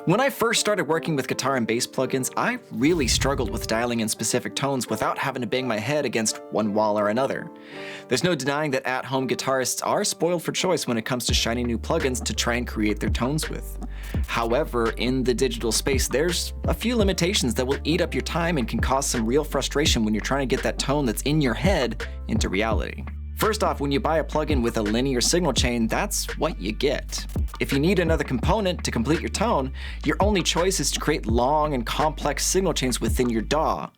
When I first started working with guitar and bass plugins, I really struggled with dialing in specific tones without having to bang my head against one wall or another. There's no denying that at-home guitarists are spoiled for choice when it comes to shiny new plugins to try and create their tones with. However, in the digital space, there's a few limitations that will eat up your time and can cause some real frustration when you're trying to get that tone that's in your head into reality. First off, when you buy a plugin with a linear signal chain, that's what you get. If you need another component to complete your tone, your only choice is to create long and complex signal chains within your DAW.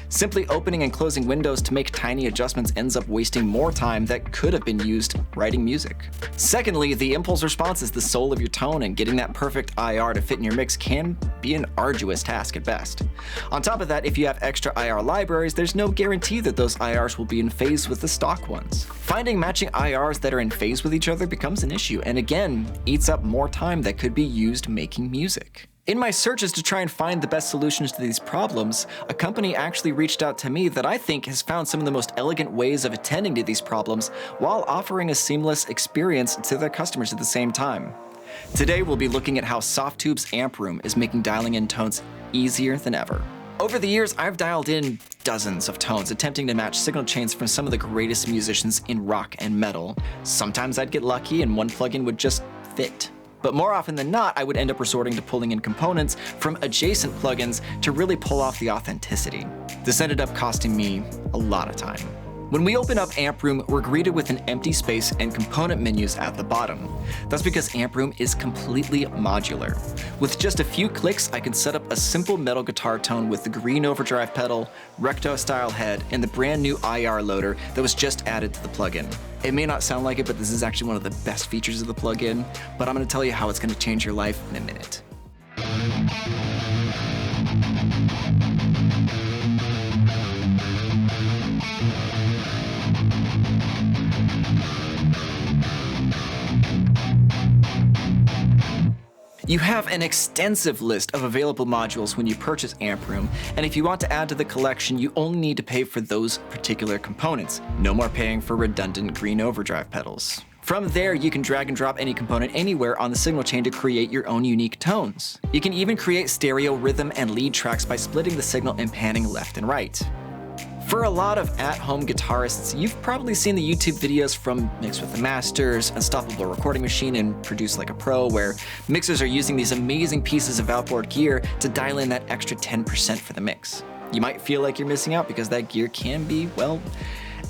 Simply opening and closing windows to make tiny adjustments ends up wasting more time that could have been used writing music. Secondly, the impulse response is the soul of your tone, and getting that perfect IR to fit in your mix can be an arduous task at best. On top of that, if you have extra IR libraries, there's no guarantee that those IRs will be in phase with the stock ones. Finding matching IRs that are in phase with each other becomes an issue, and again, eats up more time that could be used making music. In my searches to try and find the best solutions to these problems, a company actually reached out to me that I think has found some of the most elegant ways of attending to these problems while offering a seamless experience to their customers at the same time. Today we'll be looking at how Softube's Amp Room is making dialing in tones easier than ever. Over the years, I've dialed in dozens of tones, attempting to match signal chains from some of the greatest musicians in rock and metal. Sometimes I'd get lucky and one plugin would just fit. But more often than not, I would end up resorting to pulling in components from adjacent plugins to really pull off the authenticity. This ended up costing me a lot of time. When we open up Amp Room, we're greeted with an empty space and component menus at the bottom. That's because Amp Room is completely modular. With just a few clicks, I can set up a simple metal guitar tone with the green overdrive pedal, Recto-style head, and the brand new IR loader that was just added to the plugin. It may not sound like it, but this is actually one of the best features of the plugin, but I'm going to tell you how it's going to change your life in a minute. You have an extensive list of available modules when you purchase Amp Room, and if you want to add to the collection, you only need to pay for those particular components. No more paying for redundant green overdrive pedals. From there, you can drag and drop any component anywhere on the signal chain to create your own unique tones. You can even create stereo rhythm and lead tracks by splitting the signal and panning left and right. For a lot of at-home guitarists, you've probably seen the YouTube videos from Mix with the Masters, Unstoppable Recording Machine, and Produce Like a Pro, where mixers are using these amazing pieces of outboard gear to dial in that extra 10% for the mix. You might feel like you're missing out because that gear can be, well,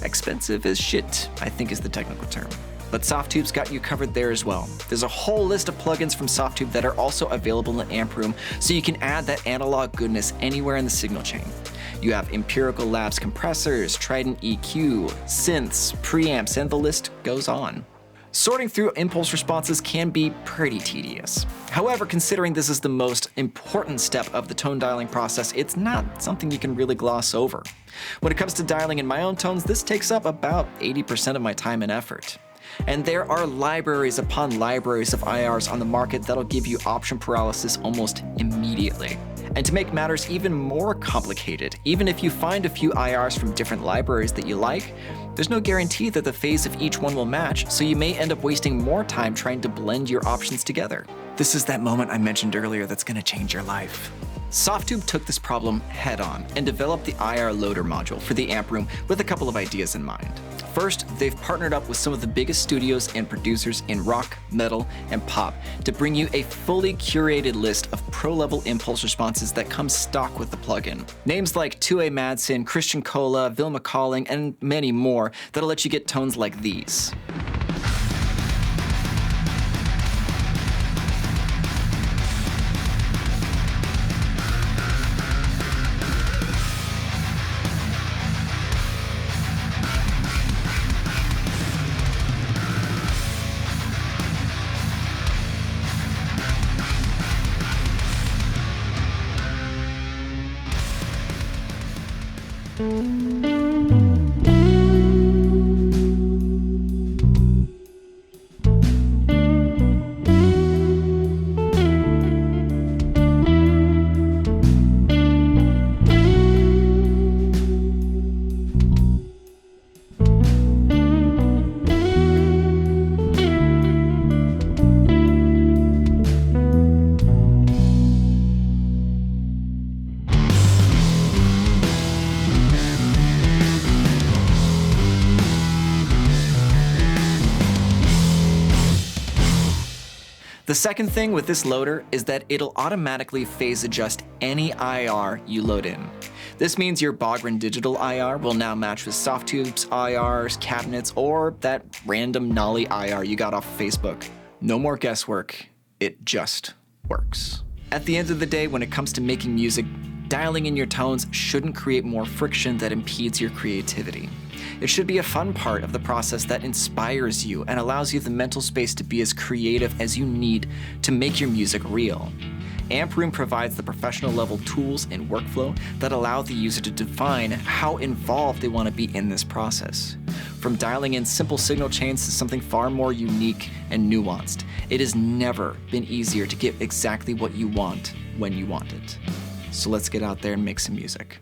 expensive as shit, I think is the technical term. But Softube's got you covered there as well. There's a whole list of plugins from Softube that are also available in Amp Room, so you can add that analog goodness anywhere in the signal chain. You have Empirical Labs compressors, Trident EQ, synths, preamps, and the list goes on. Sorting through impulse responses can be pretty tedious. However, considering this is the most important step of the tone dialing process, it's not something you can really gloss over. When it comes to dialing in my own tones, this takes up about 80% of my time and effort. And there are libraries upon libraries of IRs on the market that'll give you option paralysis almost immediately. And to make matters even more complicated, even if you find a few IRs from different libraries that you like, there's no guarantee that the phase of each one will match, so you may end up wasting more time trying to blend your options together. This is that moment I mentioned earlier that's going to change your life. Softube took this problem head on and developed the IR Loader module for the Amp Room with a couple of ideas in mind. First, they've partnered up with some of the biggest studios and producers in rock, metal, and pop to bring you a fully curated list of pro-level impulse responses that come stock with the plugin. Names like Tue Madsen, Christian Cola, Vilma Calling, and many more that'll let you get tones like these. The second thing with this loader is that it'll automatically phase adjust any IR you load in. This means your Bogren Digital IR will now match with Softube's IRs, cabinets, or that random Nolly IR you got off of Facebook. No more guesswork, it just works. At the end of the day, when it comes to making music, dialing in your tones shouldn't create more friction that impedes your creativity. It should be a fun part of the process that inspires you and allows you the mental space to be as creative as you need to make your music real. Amp Room provides the professional level tools and workflow that allow the user to define how involved they want to be in this process. From dialing in simple signal chains to something far more unique and nuanced, it has never been easier to get exactly what you want when you want it. So let's get out there and make some music.